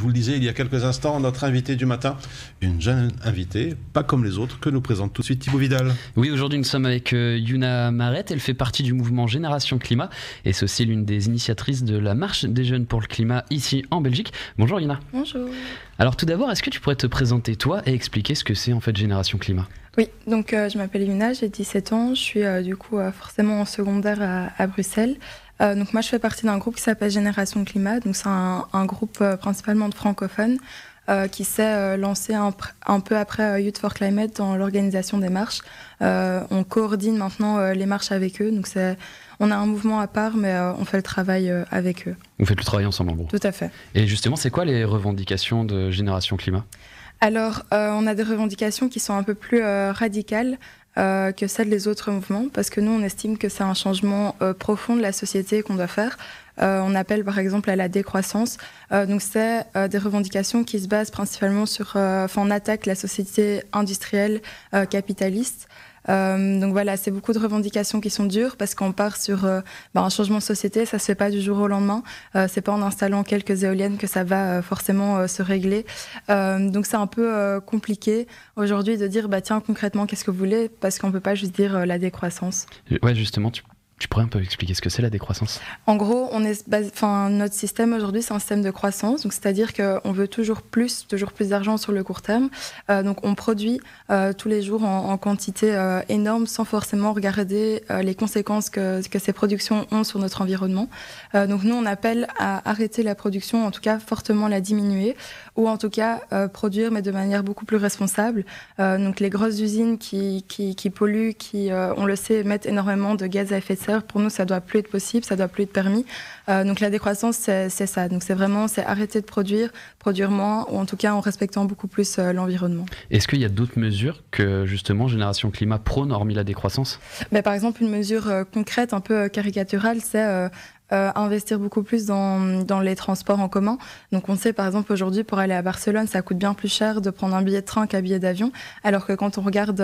je vous le disais il y a quelques instants, notre invité du matin, une jeune invitée, pas comme les autres, que nous présente tout de suite Thibaut Vidal. Oui, aujourd'hui nous sommes avec Yuna Maret, elle fait partie du mouvement Génération Climat et c'est aussi l'une des initiatrices de la marche des jeunes pour le climat ici en Belgique. Bonjour Yuna. Bonjour. Alors tout d'abord, est-ce que tu pourrais te présenter toi et expliquer ce que c'est en fait Génération Climat ? Oui, donc je m'appelle Yuna, j'ai 17 ans, je suis forcément en secondaire à Bruxelles. Donc moi je fais partie d'un groupe qui s'appelle Génération Climat, donc c'est un groupe principalement de francophones qui s'est lancé un peu après Youth for Climate dans l'organisation des marches. On coordonne maintenant les marches avec eux, donc on a un mouvement à part mais on fait le travail avec eux. Vous faites le travail ensemble en gros. Tout à fait. Et justement, c'est quoi les revendications de Génération Climat ? Alors, on a des revendications qui sont un peu plus radicales que celles des autres mouvements, parce que nous, on estime que c'est un changement profond de la société qu'on doit faire. On appelle par exemple à la décroissance. Donc, c'est des revendications qui se basent principalement sur... on attaque la société industrielle capitaliste. Donc voilà, c'est beaucoup de revendications qui sont dures parce qu'on part sur un changement de société, ça se fait pas du jour au lendemain, c'est pas en installant quelques éoliennes que ça va forcément se régler. Donc c'est un peu compliqué aujourd'hui de dire tiens concrètement qu'est-ce que vous voulez, parce qu'on peut pas juste dire la décroissance. Ouais, justement, tu pourrais un peu expliquer ce que c'est la décroissance ? En gros, notre système aujourd'hui, c'est un système de croissance, donc c'est-à-dire qu'on veut toujours plus d'argent sur le court terme. Donc on produit tous les jours en quantité énorme sans forcément regarder les conséquences que ces productions ont sur notre environnement. Donc nous, on appelle à arrêter la production, en tout cas fortement la diminuer, ou en tout cas produire, mais de manière beaucoup plus responsable. Donc les grosses usines qui polluent, qui, on le sait, émettent énormément de gaz à effet de serre, pour nous, ça doit plus être possible, ça doit plus être permis. Donc la décroissance, c'est ça. Donc c'est arrêter de produire moins, ou en tout cas en respectant beaucoup plus l'environnement. Est-ce qu'il y a d'autres mesures que justement Génération Climat prône hormis la décroissance ? Par exemple, une mesure concrète, un peu caricaturale, c'est investir beaucoup plus dans les transports en commun. Donc on sait par exemple aujourd'hui pour aller à Barcelone, ça coûte bien plus cher de prendre un billet de train qu'un billet d'avion, alors que quand on regarde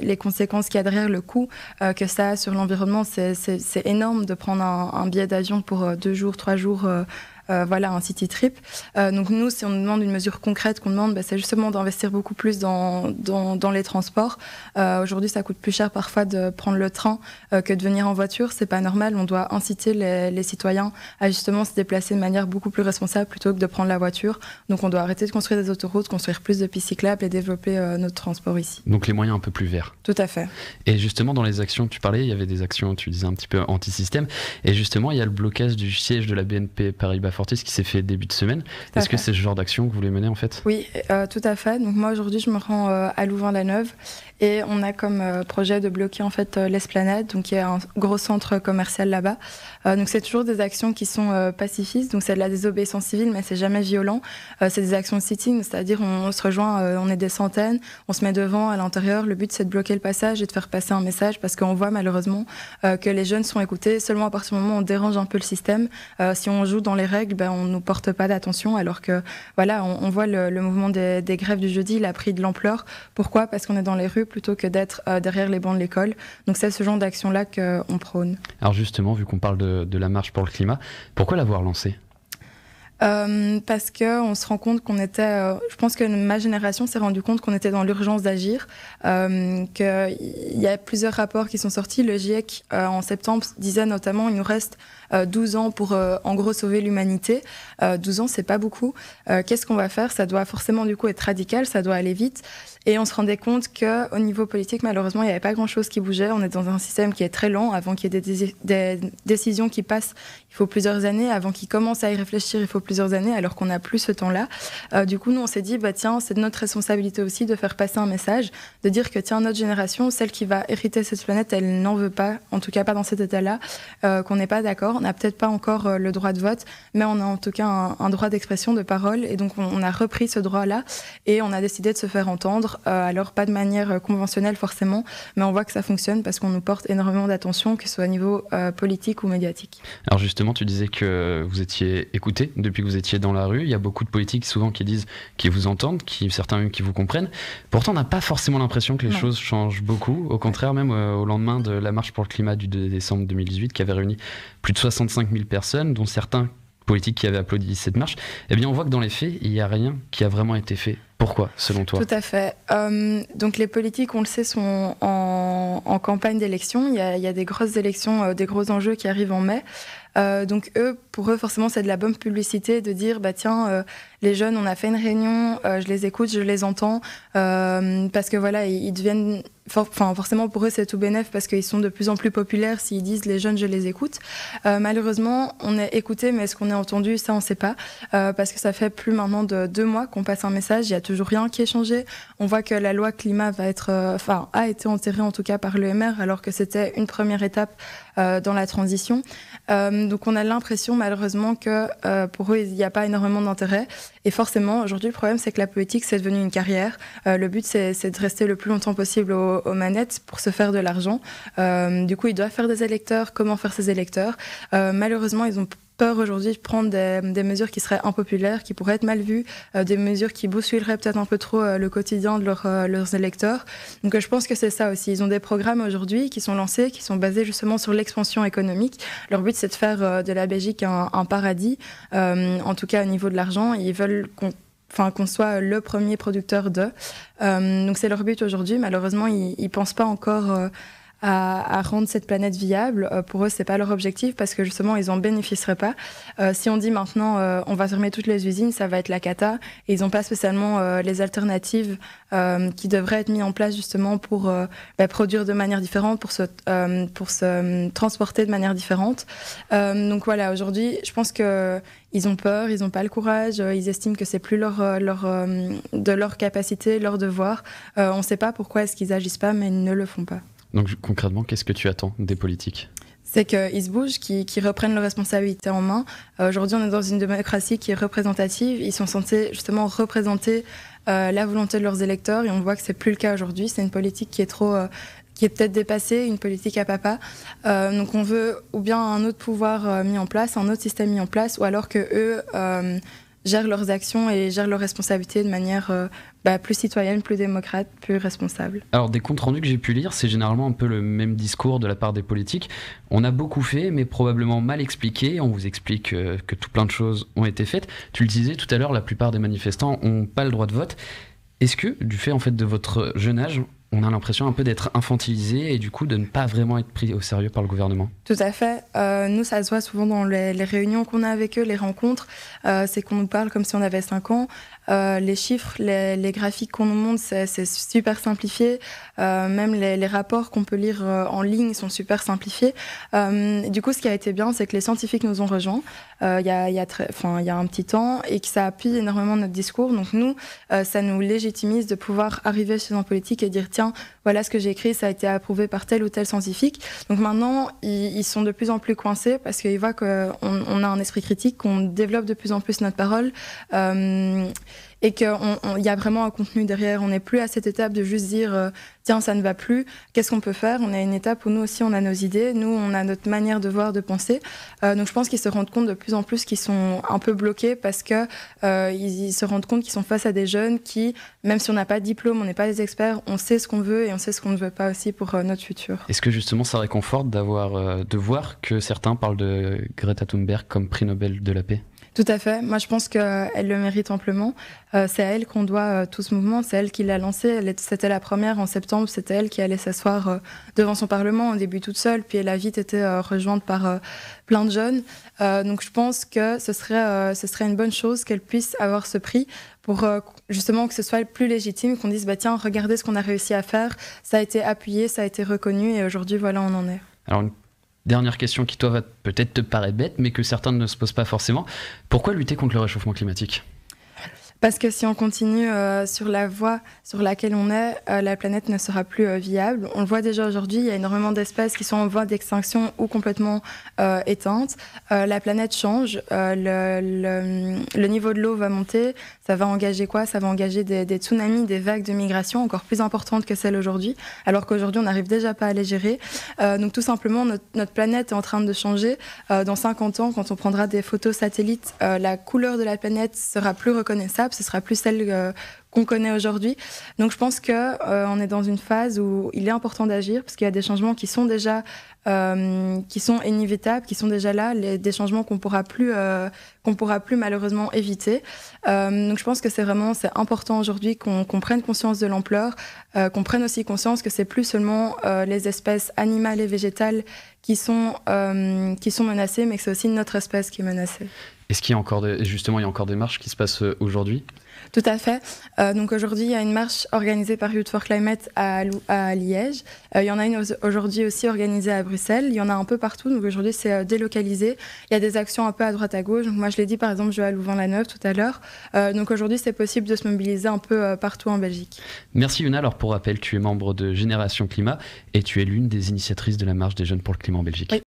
les conséquences qu'il y a derrière, le coût que ça a sur l'environnement, c'est énorme de prendre un billet d'avion pour 2 jours, 3 jours, un city trip. Donc nous, si on nous demande une mesure concrète qu'on demande, c'est justement d'investir beaucoup plus dans les transports. Aujourd'hui, ça coûte plus cher parfois de prendre le train que de venir en voiture. C'est pas normal. On doit inciter les citoyens à justement se déplacer de manière beaucoup plus responsable plutôt que de prendre la voiture. Donc on doit arrêter de construire des autoroutes, construire plus de pistes cyclables et développer notre transport ici. Donc les moyens un peu plus verts. Tout à fait. Et justement, dans les actions que tu parlais, il y avait des actions, tu disais un petit peu anti-système. Et justement, il y a le blocage du siège de la BNP Paribas Fortis qui s'est fait début de semaine. Est-ce que c'est ce genre d'action que vous voulez mener en fait ? Oui, tout à fait. Donc moi aujourd'hui je me rends à Louvain-la-Neuve et on a comme projet de bloquer en fait l'Esplanade, donc il y a un gros centre commercial là-bas. Donc c'est toujours des actions qui sont pacifistes, donc c'est de la désobéissance civile mais c'est jamais violent. C'est des actions de sitting, c'est-à-dire on se rejoint, on est des centaines, on se met devant à l'intérieur. Le but c'est de bloquer le passage et de faire passer un message parce qu'on voit malheureusement que les jeunes sont écoutés seulement à partir du moment où on dérange un peu le système. Si on joue dans les règles, on ne nous porte pas d'attention, alors que voilà, on voit le mouvement des grèves du jeudi, il a pris de l'ampleur. Pourquoi ? Parce qu'on est dans les rues plutôt que d'être derrière les bancs de l'école. Donc c'est ce genre d'action-là qu'on prône. Alors justement, vu qu'on parle de la marche pour le climat, pourquoi l'avoir lancée ? Parce qu'on se rend compte qu'on était... je pense que ma génération s'est rendu compte qu'on était dans l'urgence d'agir, qu'il y a plusieurs rapports qui sont sortis. Le GIEC, en septembre, disait notamment il nous reste 12 ans pour, en gros, sauver l'humanité. 12 ans, c'est pas beaucoup. Qu'est-ce qu'on va faire ? Ça doit forcément, du coup, être radical, ça doit aller vite. Et on se rendait compte qu'au niveau politique, malheureusement, il n'y avait pas grand-chose qui bougeait. On est dans un système qui est très lent. Avant qu'il y ait des décisions qui passent, il faut plusieurs années. Avant qu'ils commencent à y réfléchir, il faut plusieurs années, alors qu'on n'a plus ce temps-là. Du coup, nous, on s'est dit, tiens, c'est de notre responsabilité aussi de faire passer un message, de dire que, tiens, notre génération, celle qui va hériter cette planète, elle n'en veut pas, en tout cas pas dans cet état-là, qu'on n'est pas d'accord. On n'a peut-être pas encore le droit de vote, mais on a en tout cas un droit d'expression, de parole. Et donc, on a repris ce droit-là et on a décidé de se faire entendre. Alors pas de manière conventionnelle forcément, mais on voit que ça fonctionne parce qu'on nous porte énormément d'attention, que ce soit au niveau politique ou médiatique. Alors justement, tu disais que vous étiez écoutés depuis que vous étiez dans la rue. Il y a beaucoup de politiques souvent qui disent qu'ils vous entendent, certains même qui vous comprennent. Pourtant, on n'a pas forcément l'impression que les choses changent beaucoup. Au contraire, même au lendemain de la marche pour le climat du 2 décembre 2018, qui avait réuni plus de 65 000 personnes, dont certains politiques qui avaient applaudi cette marche. Eh bien, on voit que dans les faits, il n'y a rien qui a vraiment été fait. Pourquoi, selon toi ? Tout à fait. Donc les politiques, on le sait, sont en campagne d'élection. Il y a des grosses élections, des gros enjeux qui arrivent en mai. Donc pour eux, forcément, c'est de la bonne publicité de dire, bah tiens, les jeunes, on a fait une réunion, je les écoute, je les entends, parce que voilà, ils deviennent, forcément pour eux, c'est tout bénef parce qu'ils sont de plus en plus populaires s'ils disent les jeunes, je les écoute. Malheureusement, on est écouté, mais est-ce qu'on est entendu, ça on sait pas, parce que ça fait plus maintenant de 2 mois qu'on passe un message, il y a toujours rien qui est changé. On voit que la loi climat a été enterrée en tout cas par l'EMR, alors que c'était une première étape dans la transition. Donc on a l'impression malheureusement que pour eux il n'y a pas énormément d'intérêt, et forcément aujourd'hui le problème c'est que la politique c'est devenu une carrière. Le but c'est de rester le plus longtemps possible aux manettes pour se faire de l'argent. Du coup ils doivent faire des électeurs. Comment faire ces électeurs? Malheureusement ils ont peur aujourd'hui de prendre des mesures qui seraient impopulaires, qui pourraient être mal vues, des mesures qui bousculeraient peut-être un peu trop le quotidien de leurs électeurs. Donc je pense que c'est ça aussi. Ils ont des programmes aujourd'hui qui sont lancés, qui sont basés justement sur l'expansion économique. Leur but c'est de faire de la Belgique un paradis, en tout cas au niveau de l'argent. Ils veulent qu'on soit le premier producteur donc c'est leur but aujourd'hui. Malheureusement, ils pensent pas encore à rendre cette planète viable. Pour eux, c'est pas leur objectif parce que justement, ils en bénéficieraient pas. Si on dit maintenant, on va fermer toutes les usines, ça va être la cata. Et ils n'ont pas spécialement les alternatives qui devraient être mises en place justement pour produire de manière différente, pour se transporter de manière différente. Donc voilà, aujourd'hui, je pense que ils ont peur, ils n'ont pas le courage, ils estiment que c'est plus de leur capacité, leur devoir. On ne sait pas pourquoi est-ce qu'ils agissent pas, mais ils ne le font pas. Donc concrètement, qu'est-ce que tu attends des politiques ? C'est qu'ils se bougent, qu'ils reprennent leurs responsabilités en main. Aujourd'hui, on est dans une démocratie qui est représentative. Ils sont censés justement représenter la volonté de leurs électeurs, et on voit que c'est plus le cas aujourd'hui. C'est une politique qui est peut-être dépassée, une politique à papa. Donc on veut ou bien un autre pouvoir mis en place, un autre système mis en place, ou alors que eux gèrent leurs actions et gèrent leurs responsabilités de manière plus citoyenne, plus démocrate, plus responsable. Alors des comptes rendus que j'ai pu lire, c'est généralement un peu le même discours de la part des politiques. On a beaucoup fait, mais probablement mal expliqué. On vous explique que tout plein de choses ont été faites. Tu le disais tout à l'heure, la plupart des manifestants n'ont pas le droit de vote. Est-ce que, du fait en fait de votre jeune âge, on a l'impression un peu d'être infantilisé et du coup de ne pas vraiment être pris au sérieux par le gouvernement? Tout à fait. Nous, ça se voit souvent dans les réunions qu'on a avec eux, les rencontres. C'est qu'on nous parle comme si on avait 5 ans. Les chiffres, les graphiques qu'on nous montre, c'est super simplifié. Même les rapports qu'on peut lire en ligne sont super simplifiés. Du coup, ce qui a été bien, c'est que les scientifiques nous ont rejoints il y a un petit temps, et que ça appuie énormément notre discours. Donc nous, ça nous légitimise de pouvoir arriver chez un politique et dire tiens, voilà ce que j'ai écrit, ça a été approuvé par tel ou tel scientifique. Donc maintenant, ils sont de plus en plus coincés parce qu'ils voient qu'on a un esprit critique, qu'on développe de plus en plus notre parole. Et qu'il y a vraiment un contenu derrière. On n'est plus à cette étape de juste dire tiens, ça ne va plus, qu'est-ce qu'on peut faire? On est à une étape où nous aussi on a nos idées, nous on a notre manière de voir, de penser. Donc je pense qu'ils se rendent compte de plus en plus qu'ils sont un peu bloqués parce que ils se rendent compte qu'ils sont face à des jeunes qui, même si on n'a pas de diplôme, on n'est pas des experts, on sait ce qu'on veut et on sait ce qu'on ne veut pas aussi pour notre futur. Est-ce que justement ça réconforte de voir que certains parlent de Greta Thunberg comme prix Nobel de la paix? Tout à fait. Moi, je pense qu'elle le mérite amplement. C'est à elle qu'on doit tout ce mouvement. C'est elle qui l'a lancé. C'était la première en septembre. C'était elle qui allait s'asseoir devant son parlement au début toute seule. Puis elle a vite été rejointe par plein de jeunes. Donc, je pense que ce serait une bonne chose qu'elle puisse avoir ce prix pour justement que ce soit plus légitime, qu'on dise tiens, regardez ce qu'on a réussi à faire. Ça a été appuyé, ça a été reconnu et aujourd'hui, voilà, on en est. Alors, dernière question qui, toi, va peut-être te paraître bête, mais que certains ne se posent pas forcément. Pourquoi lutter contre le réchauffement climatique ? Parce que si on continue sur la voie sur laquelle on est, la planète ne sera plus viable. On le voit déjà aujourd'hui, il y a énormément d'espèces qui sont en voie d'extinction ou complètement éteintes. La planète change, le niveau de l'eau va monter. Ça va engager quoi? Ça va engager des tsunamis, des vagues de migration encore plus importantes que celles aujourd'hui, alors qu'aujourd'hui on n'arrive déjà pas à les gérer. Donc tout simplement, notre planète est en train de changer. Dans 50 ans, quand on prendra des photos satellites, la couleur de la planète sera plus reconnaissable. Ce sera plus celle qu'on connaît aujourd'hui. Donc je pense que on est dans une phase où il est important d'agir parce qu'il y a des changements qui sont déjà inévitables, qui sont déjà là, des changements qu'on pourra plus malheureusement éviter. Donc je pense que c'est important aujourd'hui qu'on prenne conscience de l'ampleur, qu'on prenne aussi conscience que c'est plus seulement les espèces animales et végétales qui sont menacées, mais que c'est aussi notre espèce qui est menacée. Est-ce qu'il y a encore des marches qui se passent aujourd'hui ? Tout à fait. Donc aujourd'hui, il y a une marche organisée par Youth for Climate à Liège. Il y en a une aujourd'hui aussi organisée à Bruxelles. Il y en a un peu partout. Donc aujourd'hui, c'est délocalisé. Il y a des actions un peu à droite à gauche. Donc moi, je l'ai dit, par exemple, je vais à Louvain-la-Neuve tout à l'heure. Donc aujourd'hui, c'est possible de se mobiliser un peu partout en Belgique. Merci Yuna. Alors pour rappel, tu es membre de Génération Climat et tu es l'une des initiatrices de la marche des jeunes pour le climat en Belgique. Oui.